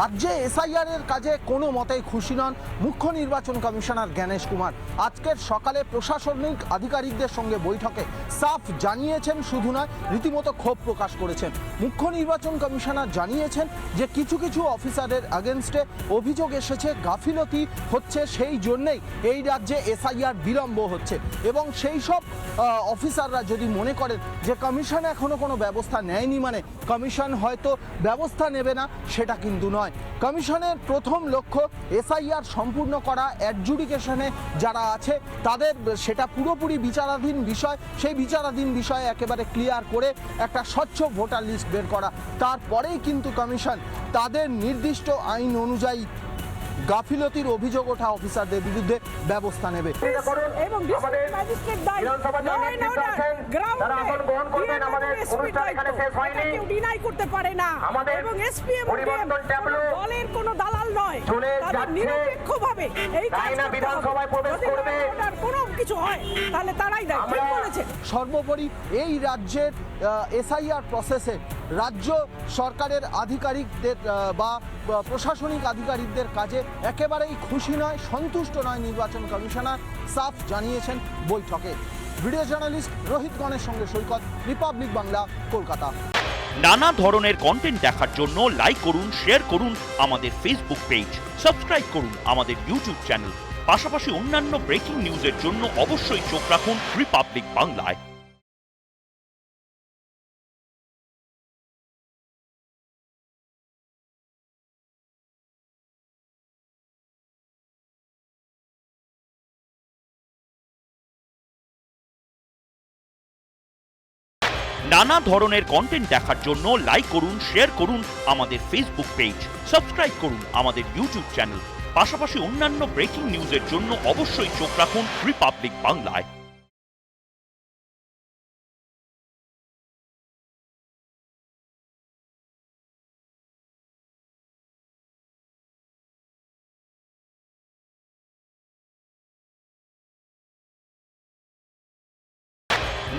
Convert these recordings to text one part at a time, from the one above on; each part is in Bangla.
রাজ্যে এসআইআর এর কাজে কোনো মতেই খুশি নন মুখ্য নির্বাচন কমিশনার জ্ঞানেশ কুমার। আজকের সকালে প্রশাসনিক আধিকারিকদের সঙ্গে বৈঠকে সাফ জানিয়েছেন, শুধু নয় রীতিমতো ক্ষোভ প্রকাশ করেছেন। মুখ্য নির্বাচন কমিশনার জানিয়েছেন যে কিছু কিছু অফিসারের এগেনস্টে অভিযোগ এসেছে, গাফিলতি হচ্ছে, সেই জন্যেই এই রাজ্যে এসআইআর বিলম্ব হচ্ছে। এবং সেই সব অফিসাররা যদি মনে করেন যে কমিশন এখনো কোনো ব্যবস্থা নেয়নি মানে কমিশন হয়তো ব্যবস্থা নেবে না, সেটা কিন্তু নয়। কমিশনের প্রথম লক্ষ্য এসআইআর সম্পূর্ণ করা। অ্যাডজুডিকেশনে যারা আছে তাদের সেটা পুরোপুরি বিচারাধীন বিষয়, সেই বিচারাধীন বিষয়ে একেবারে ক্লিয়ার করে একটা স্বচ্ছ ভোটার লিস্ট বের করা। তারপরেই কিন্তু কমিশন তাদের নির্দিষ্ট আইন অনুযায়ী গাফিলতির অভিযোগ ওঠা অফিসারদের বিরুদ্ধে ব্যবস্থা নেবে। সর্বোপরি এই রাজ্যের এসআইআর প্রসেসে রাজ্য সরকারের আধিকারিকদের বা প্রশাসনিক আধিকারিকদের কাজে একেবারেই খুশি নয়, সন্তুষ্ট নয় নির্বাচন কমিশনার, সাফ জানিয়েছেন বৈঠকে। ভিডিও জার্নালিস্ট রোহিত গণের সঙ্গে সৈকত, রিপাবলিক বাংলা, কলকাতা। নানা ধরনের কন্টেন্ট দেখার জন্য লাইক করুন, শেয়ার করুন আমাদের ফেসবুক পেজ, সাবস্ক্রাইব করুন আমাদের ইউটিউব চ্যানেল। পাশাপাশি অন্যান্য ব্রেকিং নিউজের জন্য অবশ্যই চোখ রাখুন রিপাবলিক বাংলায়। নানা ধরনের কন্টেন্ট দেখার জন্য লাইক করুন, শেয়ার করুন আমাদের ফেসবুক পেজ, সাবস্ক্রাইব করুন আমাদের ইউটিউব চ্যানেল। পাশাপাশি অন্যান্য ব্রেকিং নিউজের জন্য অবশ্যই চোখ রাখুন রিপাবলিক বাংলায়।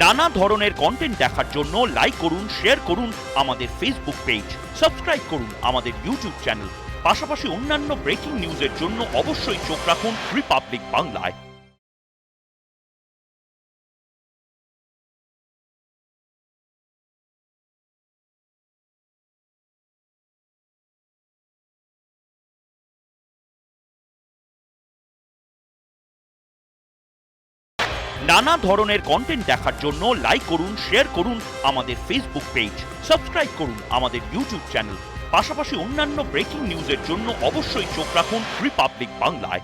নানা ধরনের কন্টেন্ট দেখার জন্য লাইক করুন, শেয়ার করুন আমাদের ফেসবুক পেজ, সাবস্ক্রাইব করুন আমাদের ইউটিউব চ্যানেল। পাশাপাশি অন্যান্য ব্রেকিং নিউজের জন্য অবশ্যই চোখ রাখুন রিপাবলিক বাংলায়। নানা ধরনের কন্টেন্ট দেখার জন্য লাইক করুন, শেয়ার করুন আমাদের ফেসবুক পেজ, সাবস্ক্রাইব করুন আমাদের ইউটিউব চ্যানেল। পাশাপাশি অন্যান্য ব্রেকিং নিউজের জন্য অবশ্যই চোখ রাখুন রিপাবলিক বাংলায়।